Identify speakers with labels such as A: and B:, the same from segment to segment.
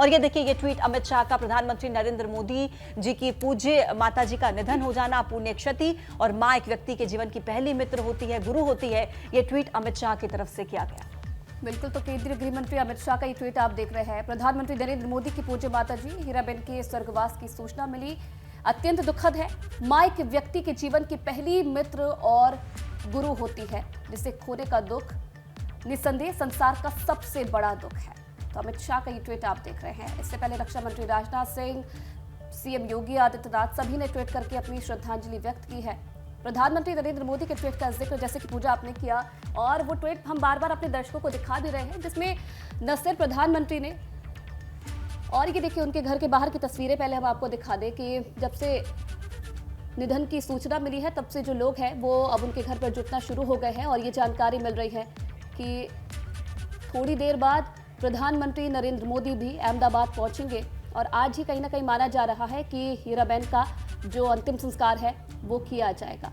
A: और ये देखिए, ये ट्वीट अमित शाह का, प्रधानमंत्री नरेंद्र मोदी जी की पूज्य माता जी का निधन हो जाना पुण्य क्षति, और माँ एक व्यक्ति के जीवन की पहली मित्र होती है, गुरु होती है। ये ट्वीट अमित शाह की तरफ से किया गया।
B: बिल्कुल, तो केंद्रीय गृह मंत्री अमित शाह का ये ट्वीट आप देख रहे हैं। प्रधानमंत्री नरेंद्र मोदी की पूज्य माता जी हीराबेन के स्वर्गवास की सूचना मिली, अत्यंत दुखद है। माँ एक व्यक्ति के जीवन की पहली मित्र और गुरु होती है, जिसे खोने का दुख निस्संदेह संसार का सबसे बड़ा दुख है। तो अमित शाह का ये ट्वीट आप देख रहे हैं। इससे पहले रक्षा मंत्री राजनाथ सिंह, सीएम योगी आदित्यनाथ सभी ने ट्वीट करके अपनी श्रद्धांजलि व्यक्त की है। प्रधानमंत्री नरेंद्र मोदी के ट्वीट का जिक्र जैसे कि पूजा आपने किया, और वो ट्वीट हम बार बार अपने दर्शकों को दिखा भी रहे हैं, जिसमें न सिर्फ प्रधानमंत्री ने, और ये देखिए उनके घर के बाहर की तस्वीरें पहले हम आपको दिखा दें कि जब से निधन की सूचना मिली है तब से जो लोग हैं वो अब उनके घर पर जुटना शुरू हो गए हैं। और ये जानकारी मिल रही है कि थोड़ी देर बाद प्रधानमंत्री नरेंद्र मोदी भी अहमदाबाद पहुंचेंगे, और आज ही कहीं ना कहीं माना जा रहा है कि हीराबेन का जो अंतिम संस्कार है वो किया जाएगा।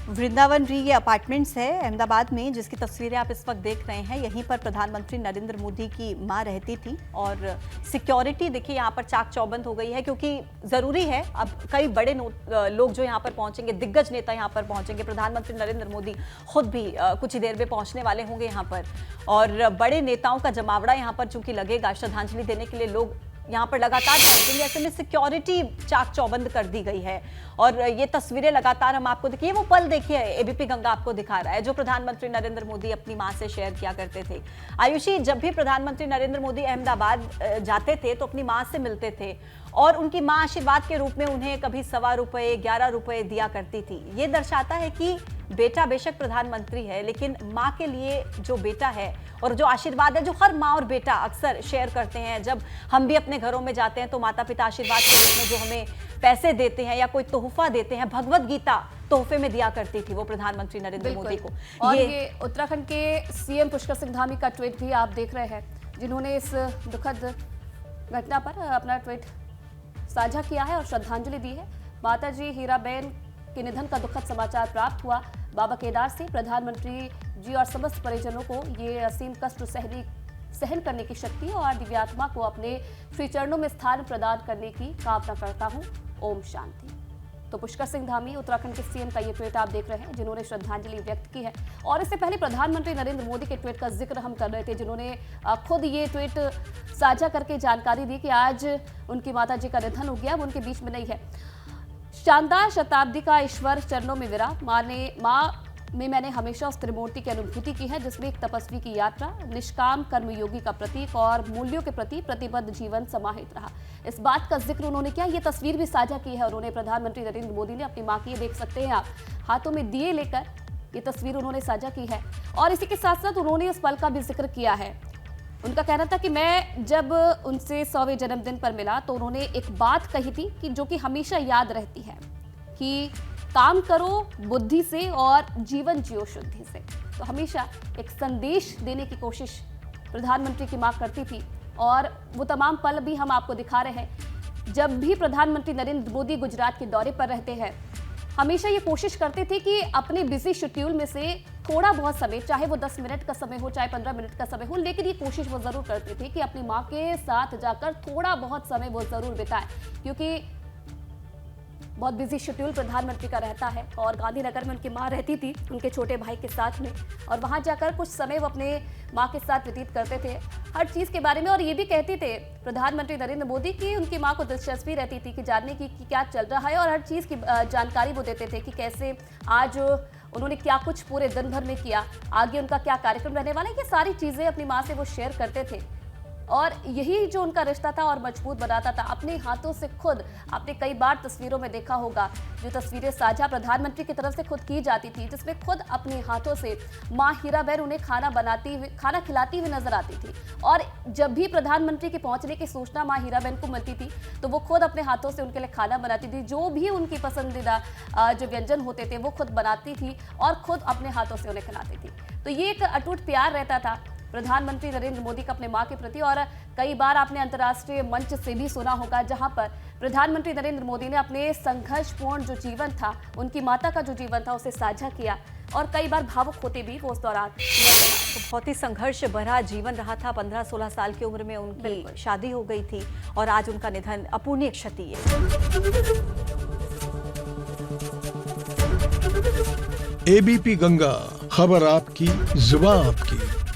A: वृंदावन री ये अपार्टमेंट्स है अहमदाबाद में, जिसकी तस्वीरें आप इस वक्त देख रहे हैं। यहीं पर प्रधानमंत्री नरेंद्र मोदी की मां रहती थी, और सिक्योरिटी देखिए यहाँ पर चाक चौबंद हो गई है, क्योंकि ज़रूरी है। अब कई बड़े लोग जो यहाँ पर पहुंचेंगे, दिग्गज नेता यहाँ पर पहुंचेंगे। प्रधानमंत्री नरेंद्र मोदी खुद भी कुछ ही देर में पहुंचने वाले होंगे यहाँ पर, और बड़े नेताओं का जमावड़ा यहाँ पर चूंकि लगेगा, श्रद्धांजलि देने के लिए लोग यहाँ पर लगातार पहुंचेंगे। ऐसे में सिक्योरिटी चाक चौबंद कर दी गई है, और ये तस्वीरें लगातार हम आपको देखिए, वो पल देखिए एबीपी गंगा आपको दिखा रहा है जो प्रधानमंत्री नरेंद्र मोदी अपनी मां से शेयर किया करते थे। आयुषी, जब भी प्रधानमंत्री नरेंद्र मोदी अहमदाबाद जाते थे तो अपनी मां से मिलते थे, और उनकी मां आशीर्वाद के रूप में उन्हें कभी ₹1.25 ₹11 दिया करती थी। ये दर्शाता है कि बेटा बेशक प्रधानमंत्री है, लेकिन माँ के लिए जो बेटा है और जो आशीर्वाद है, जो हर माँ और बेटा अक्सर शेयर करते हैं, जब हम भी अपने घरों में जाते हैं तो माता पिता आशीर्वाद के रूप में जो हमें पैसे देते हैं या कोई तोहफा देते हैं, भगवत गीता तोहफे में दिया करती थी वो प्रधानमंत्री नरेंद्र मोदी को।
B: और ये उत्तराखंड के सीएम पुष्कर सिंह धामी का ट्वीट भी आप देख रहे हैं, जिन्होंने इस दुखद घटना पर अपना ट्वीट साझा किया है और श्रद्धांजलि दी है। माताजी हीराबेन के निधन का दुखद समाचार प्राप्त हुआ बाबा केदार से। प्रधानमंत्री जी और समस्त परिजनों को ये असीम कष्ट सहन करने की शक्ति और दिव्यात्मा को अपने श्री चरणों में स्थान प्रदान करने की कामना करता हूँ। ओम शांति। तो पुष्कर सिंह धामी उत्तराखंड के सीएम का ये ट्वीट आप देख रहे हैं, जिन्होंने श्रद्धांजलि व्यक्त की है। और इससे पहले प्रधानमंत्री नरेंद्र मोदी के ट्वीट का जिक्र हम कर रहे थे, जिन्होंने खुद ये ट्वीट साझा करके जानकारी दी कि आज उनकी माता जी का निधन हो गया, वो उनके बीच में नहीं है। शानदार शताब्दी का ईश्वर चरणों में विराम। माँ में मैंने हमेशा उस त्रिमूर्ति की अनुभूति की है, जिसमें एक तपस्वी की यात्रा, निष्काम कर्मयोगी का प्रतीक और मूल्यों के प्रति प्रतिबद्ध जीवन समाहित रहा। इस बात का जिक्र उन्होंने किया। ये तस्वीर भी साझा की है उन्होंने, प्रधानमंत्री नरेंद्र मोदी ने अपनी मां की, ये देख सकते हैं आप, हाथों में दिए लेकर ये तस्वीर उन्होंने साझा की है। और इसी के साथ साथ उन्होंने इस पल का भी जिक्र किया है। उनका कहना था कि मैं जब उनसे 100वें जन्मदिन पर मिला तो उन्होंने एक बात कही थी कि जो कि हमेशा याद रहती है, कि काम करो बुद्धि से और जीवन जियो शुद्धि से। तो हमेशा एक संदेश देने की कोशिश प्रधानमंत्री की मां करती थी, और वो तमाम पल भी हम आपको दिखा रहे हैं। जब भी प्रधानमंत्री नरेंद्र मोदी गुजरात के दौरे पर रहते हैं, हमेशा ये कोशिश करते थे कि अपने बिजी शेड्यूल में से थोड़ा बहुत समय, चाहे वो 10 मिनट का समय हो, चाहे 15 मिनट का समय हो, लेकिन ये कोशिश वो जरूर करते थे कि अपनी माँ के साथ जाकर थोड़ा बहुत समय वो जरूर बिताए, क्योंकि बहुत बिजी शेड्यूल प्रधानमंत्री का रहता है। और गांधीनगर में उनकी मां रहती थी उनके छोटे भाई के साथ में, और वहां जाकर कुछ समय वो अपने मां के साथ व्यतीत करते थे हर चीज़ के बारे में। और ये भी कहते थे प्रधानमंत्री नरेंद्र मोदी की उनकी मां को दिलचस्पी रहती थी कि जानने की कि क्या चल रहा है, और हर चीज़ की जानकारी वो देते थे कि कैसे आज उन्होंने क्या कुछ पूरे दिन भर में किया, आगे उनका क्या कार्यक्रम रहने वाला है, ये सारी चीज़ें अपनी माँ से वो शेयर करते थे। और यही जो उनका रिश्ता था और मजबूत बनाता था। अपने हाथों से खुद, आपने कई बार तस्वीरों में देखा होगा, जो तस्वीरें साझा प्रधानमंत्री की तरफ से खुद की जाती थी, जिसमें खुद अपने हाथों से माँ हीराबेन उन्हें खाना खिलाती हुई नजर आती थी। और जब भी प्रधानमंत्री के पहुंचने की सूचना माँ हीराबेन को मिलती थी तो वो खुद अपने हाथों से उनके लिए खाना बनाती थी। जो भी उनकी पसंदीदा जो व्यंजन होते थे वो खुद बनाती थी और खुद अपने हाथों से उन्हें खिलाती थी। तो ये एक अटूट प्यार रहता था प्रधानमंत्री नरेंद्र मोदी का अपने मां के प्रति। और कई बार आपने अंतर्राष्ट्रीय मंच से भी सुना होगा, जहां पर प्रधानमंत्री नरेंद्र मोदी ने अपने संघर्षपूर्ण जो जीवन था, उनकी माता का जो जीवन था, उसे साझा किया। और कई बार भावुक होते भी वो उस दौरान
A: तो बहुत ही संघर्ष भरा जीवन रहा था। 15-16 साल की उम्र में उनकी शादी हो गई थी और आज उनका निधन अपूर्णीय क्षति है।
C: एबीपी गंगा, खबर आपकी, जुबान आपकी।